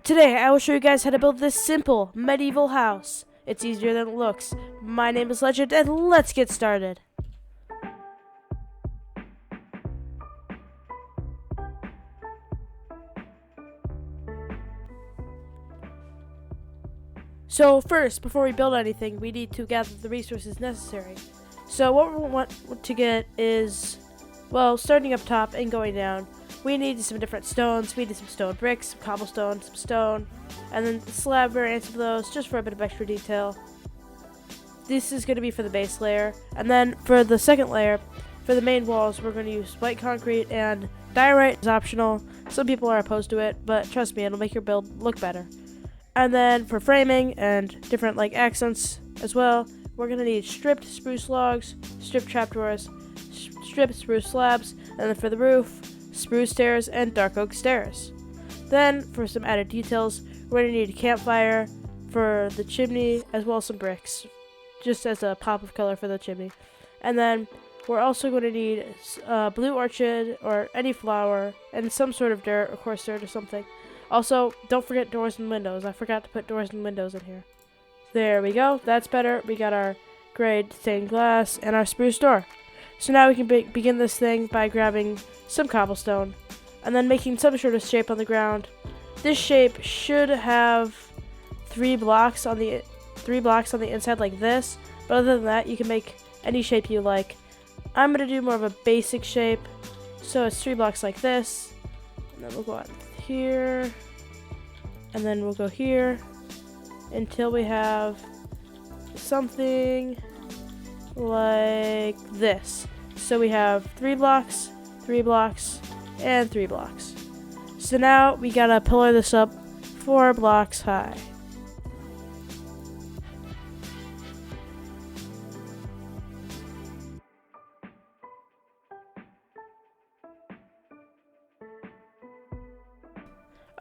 Today, I will show you guys how to build this simple medieval house. It's easier than it looks. My name is Legend, and let's get started. So first, before we build anything, we need to gather the resources necessary. So what we want to get is, well, starting up top and going down, we need some different stones. We need some stone bricks, some cobblestone, some stone, and then slab variants of those, just for a bit of extra detail. This is going to be for the base layer. And then for the second layer, for the main walls, we're going to use white concrete, and diorite is optional. Some people are opposed to it, but trust me, it'll make your build look better. And then for framing and different like accents as well, we're going to need stripped spruce logs, stripped trapdoors, stripped spruce slabs, and then for the roof, spruce stairs and dark oak stairs. Then for some added details, we're going to need a campfire for the chimney, as well as some bricks, just as a pop of color for the chimney. And then we're also going to need blue orchid or any flower and some sort of dirt, or coarse dirt or something. Also, don't forget doors and windows. I forgot to put doors and windows in here. There we go. That's better. We got our gray stained glass and our spruce door. So now we can begin this thing by grabbing some cobblestone and then making some sort of shape on the ground. This shape should have three blocks on the inside like this, but other than that, you can make any shape you like. I'm going to do more of a basic shape, so it's 3 blocks like this, and then we'll go out here, and then we'll go here until we have something like this. So we have 3 blocks, 3 blocks, and 3 blocks. So now we gotta pillar this up 4 blocks high.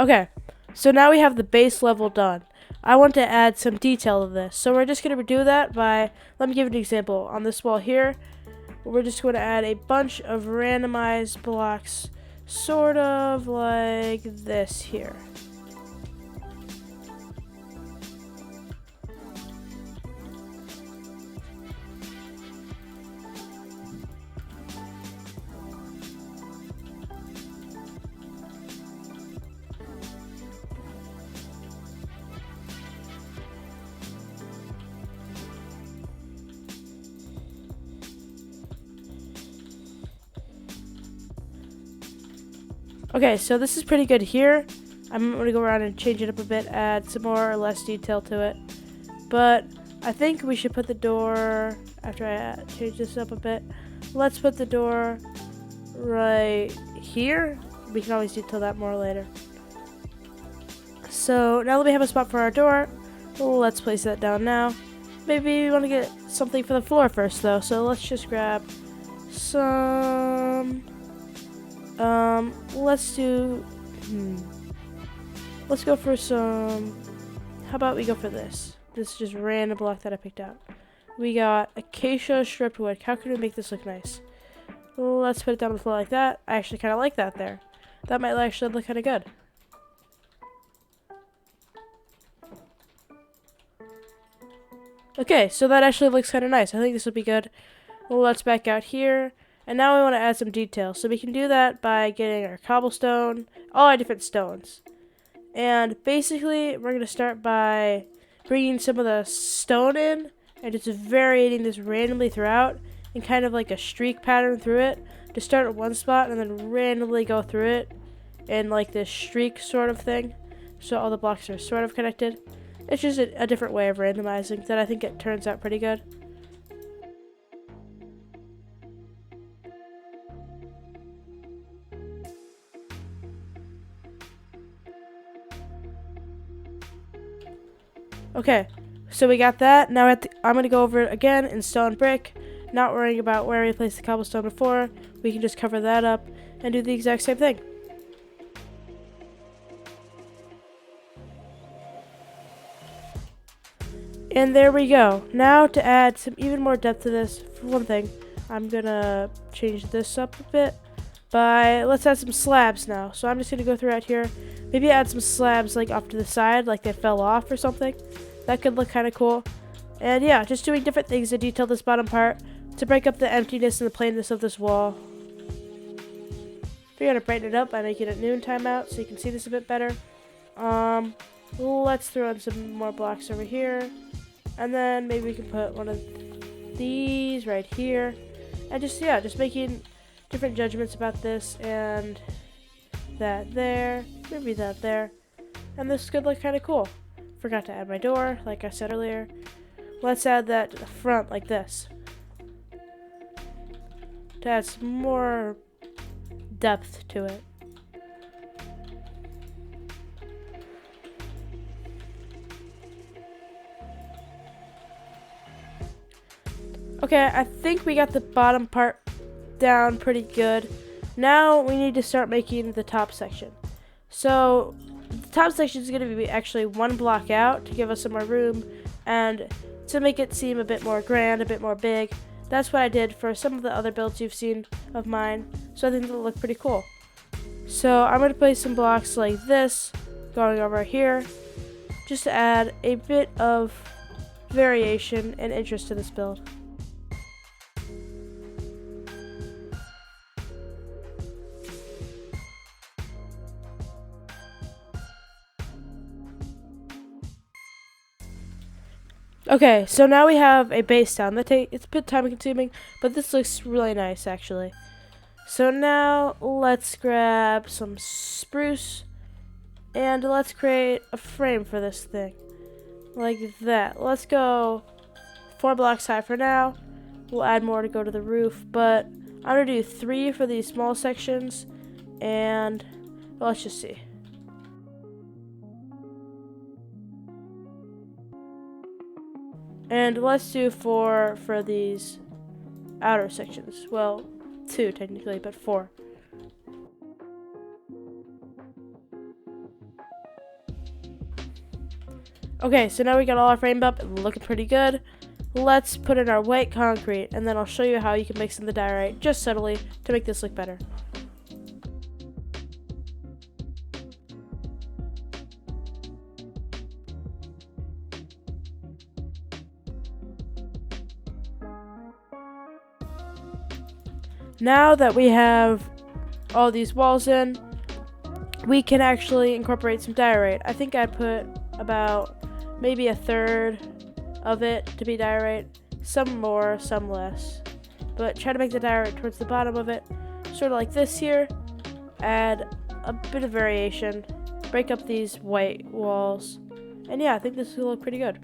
Okay, so now we have the base level done. I want to add some detail to this, so we're just going to do that by, let me give you an example. On this wall here, we're just going to add a bunch of randomized blocks, sort of like this here. Okay, so this is pretty good here. I'm going to go around and change it up a bit, add some more or less detail to it. But I think we should put the door, after I change this up a bit, let's put the door right here. We can always detail that more later. So now that we have a spot for our door, let's place that down now. Maybe we want to get something for the floor first though, so let's just grab some... let's go for some, how about we go for this? This is just a random block that I picked out. We got acacia stripped wood. How can we make this look nice? Let's put it down on the floor like that. I actually kind of like that there. That might actually look kind of good. Okay, so that actually looks kind of nice. I think this will be good. Well, let's back out here. And now we want to add some detail. So we can do that by getting our cobblestone, all our different stones. And basically, we're going to start by bringing some of the stone in and just varying this randomly throughout and kind of like a streak pattern through it to start at one spot and then randomly go through it in like this streak sort of thing. So all the blocks are sort of connected. It's just a different way of randomizing that I think it turns out pretty good. Okay, so we got that. Now I'm going to go over it again in stone brick, not worrying about where we placed the cobblestone before. We can just cover that up and do the exact same thing. And there we go. Now to add some even more depth to this, for one thing, I'm going to change this up a bit by, let's add some slabs now. So I'm just going to go throughout here Maybe add some slabs like off to the side, like they fell off or something. That could look kind of cool. And yeah, just doing different things to detail this bottom part to break up the emptiness and the plainness of this wall. We're gonna brighten it up by making it noon timeout so you can see this a bit better. Let's throw in some more blocks over here. And then maybe we can put one of these right here. And just, yeah, just making different judgments about this. And that there, maybe that there. And this could look kind of cool. Forgot to add my door, like I said earlier. Let's add that to the front like this. To add some more depth to it. Okay, I think we got the bottom part down pretty good. Now we need to start making the top section. So the top section is going to be actually one block out to give us some more room and to make it seem a bit more grand, a bit more big. That's what I did for some of the other builds you've seen of mine. So I think it'll look pretty cool. So I'm going to place some blocks like this going over here just to add a bit of variation and interest to this build. Okay, so now we have a base down. It's a bit time consuming, but this looks really nice actually. So now let's grab some spruce and let's create a frame for this thing. Like that. Let's go 4 blocks high for now. We'll add more to go to the roof, but I'm gonna do 3 for these small sections and well, let's just see. And let's do 4 for these outer sections. Well, 2 technically, but 4. Okay, so now we got all our framed up and looking pretty good. Let's put in our white concrete, and then I'll show you how you can mix in the diorite just subtly to make this look better. Now that we have all these walls in, we can actually incorporate some diorite. I think I'd put about maybe 1/3 of it to be diorite. Some more, some less. But try to make the diorite towards the bottom of it. Sort of like this here. Add a bit of variation. Break up these white walls. And yeah, I think this will look pretty good.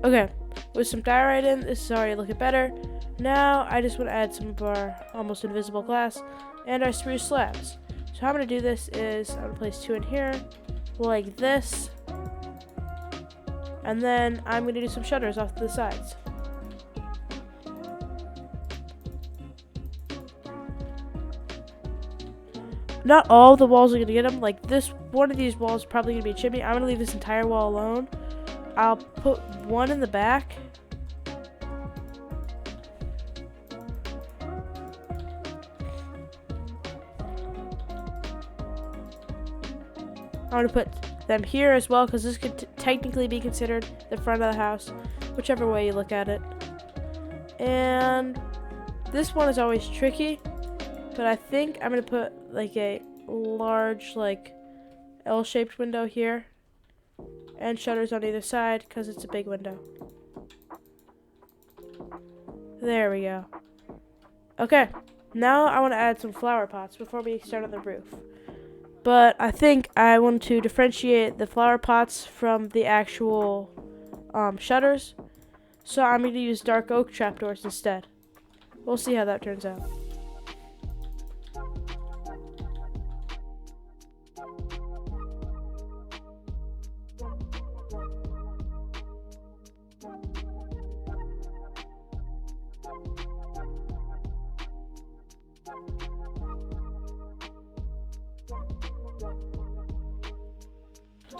Okay, with some diorite in, this is already looking better. Now, I just want to add some of our almost invisible glass and our spruce slabs. So how I'm going to do this is, I'm going to place 2 in here, like this. And then I'm going to do some shutters off to the sides. Not all the walls are going to get them. Like this, one of these walls is probably going to be a chimney. I'm going to leave this entire wall alone. I'll put 1 in the back. I'm going to put them here as well because this could technically be considered the front of the house, whichever way you look at it. And this one is always tricky, but I think I'm going to put like a large like L-shaped window here. And shutters on either side because it's a big window. There we go. Okay, now I want to add some flower pots before we start on the roof. But I think I want to differentiate the flower pots from the actual shutters. So I'm going to use dark oak trapdoors instead. We'll see how that turns out.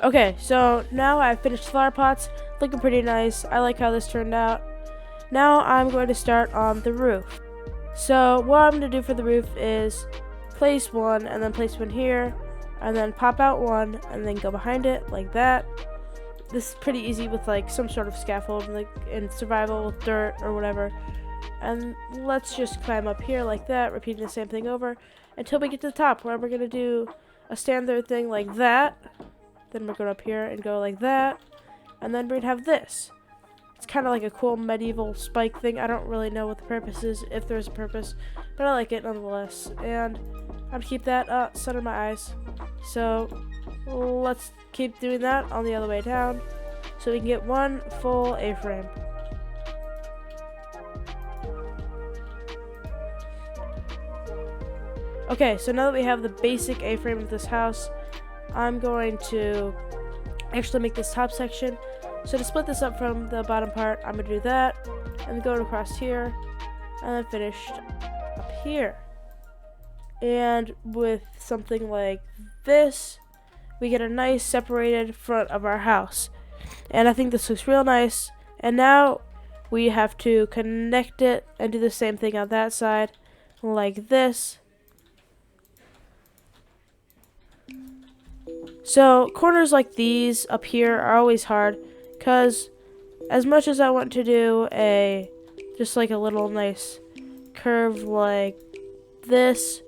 Okay, so now I've finished flower pots, looking pretty nice. I like how this turned out. Now I'm going to start on the roof. So what I'm going to do for the roof is place one and then place one here and then pop out one and then go behind it like that. This is pretty easy with like some sort of scaffold, like in survival with dirt or whatever. And let's just climb up here like that, repeating the same thing over until we get to the top, where we're going to do a standard thing like that. Then we're going up here and go like that. And then we're going to have this. It's kind of like a cool medieval spike thing. I don't really know what the purpose is, if there's a purpose, but I like it nonetheless. And I'm going to keep that sun in my eyes. So let's keep doing that on the other way down so we can get one full A-frame. Okay, so now that we have the basic A-frame of this house, I'm going to actually make this top section. So to split this up from the bottom part, I'm going to do that, and go across here, and then finish up here. And with something like this, we get a nice separated front of our house. And I think this looks real nice. And now we have to connect it and do the same thing on that side, like this. So corners like these up here are always hard, because as much as I want to do just like a little nice curve like this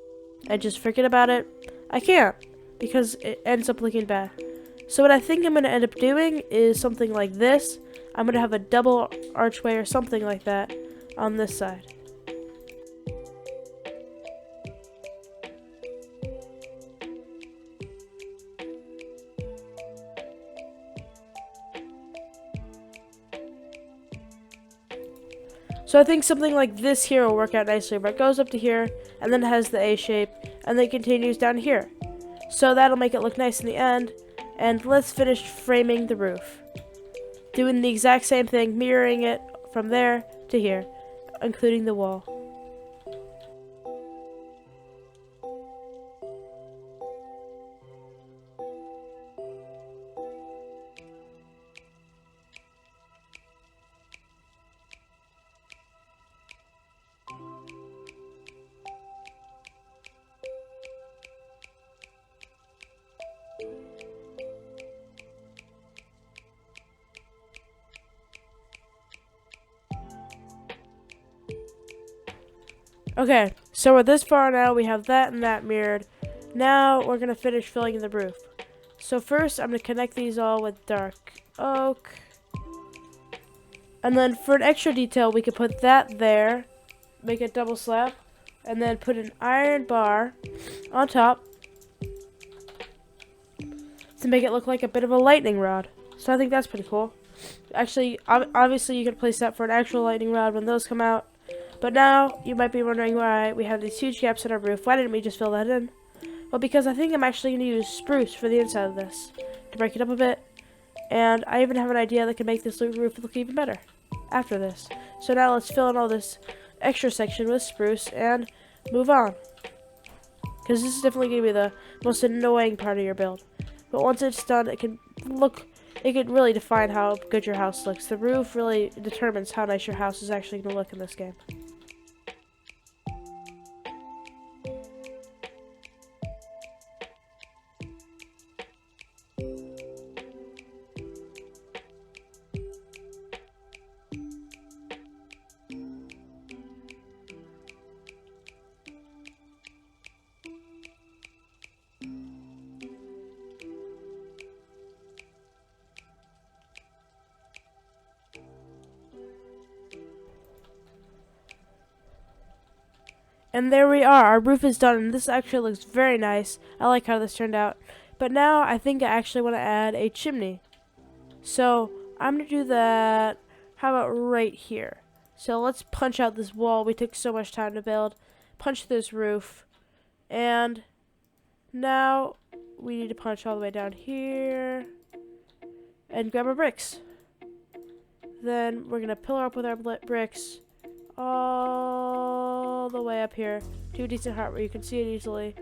and just forget about it, I can't, because it ends up looking bad. So what I think I'm going to end up doing is something like this. I'm going to have a double archway or something like that on this side. So I think something like this here will work out nicely, where it goes up to here, and then it has the A shape, and then continues down here. So that'll make it look nice in the end, and let's finish framing the roof. Doing the exact same thing, mirroring it from there to here, including the wall. Okay, so we're this far now. We have that and that mirrored. Now we're going to finish filling in the roof. So first, I'm going to connect these all with dark oak. And then for an extra detail, we could put that there, make a double slab, and then put an iron bar on top to make it look like a bit of a lightning rod. So I think that's pretty cool. Actually, obviously you can place that for an actual lightning rod when those come out. But now, you might be wondering why we have these huge gaps in our roof. Why didn't we just fill that in? Well, because I think I'm actually going to use spruce for the inside of this, to break it up a bit. And I even have an idea that can make this roof look even better after this. So now let's fill in all this extra section with spruce and move on. Because this is definitely going to be the most annoying part of your build. But once it's done, it can really define how good your house looks. The roof really determines how nice your house is actually going to look in this game. And there we are, our roof is done, and this actually looks very nice. I like how this turned out. But now I think I actually want to add a chimney. So I'm going to do that, how about right here? So let's punch out this wall we took so much time to build. Punch this roof. And now we need to punch all the way down here. And grab our bricks. Then we're going to pillar up with our bricks all the way up here to a decent height where you can see it easily.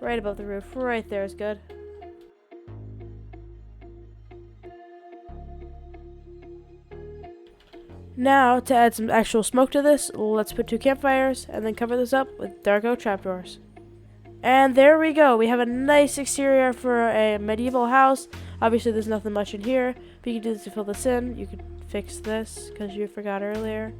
Right above the roof. Right there is good. Now, to add some actual smoke to this, let's put 2 campfires and then cover this up with dark oak trapdoors. And there we go. We have a nice exterior for a medieval house. Obviously, there's nothing much in here, but you can do this to fill this in. You can fix this because you forgot earlier.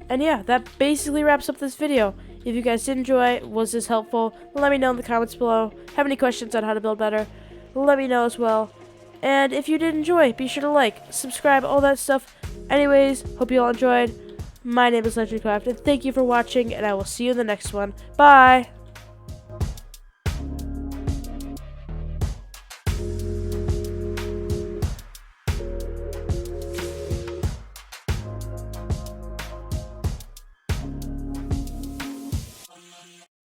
And yeah, that basically wraps up this video. If you guys did enjoy, was this helpful, let me know in the comments below. Have any questions on how to build better, let me know as well. And if you did enjoy, be sure to like, subscribe, all that stuff. Anyways, hope you all enjoyed. My name is Legendcraft, and thank you for watching, and I will see you in the next one. Bye!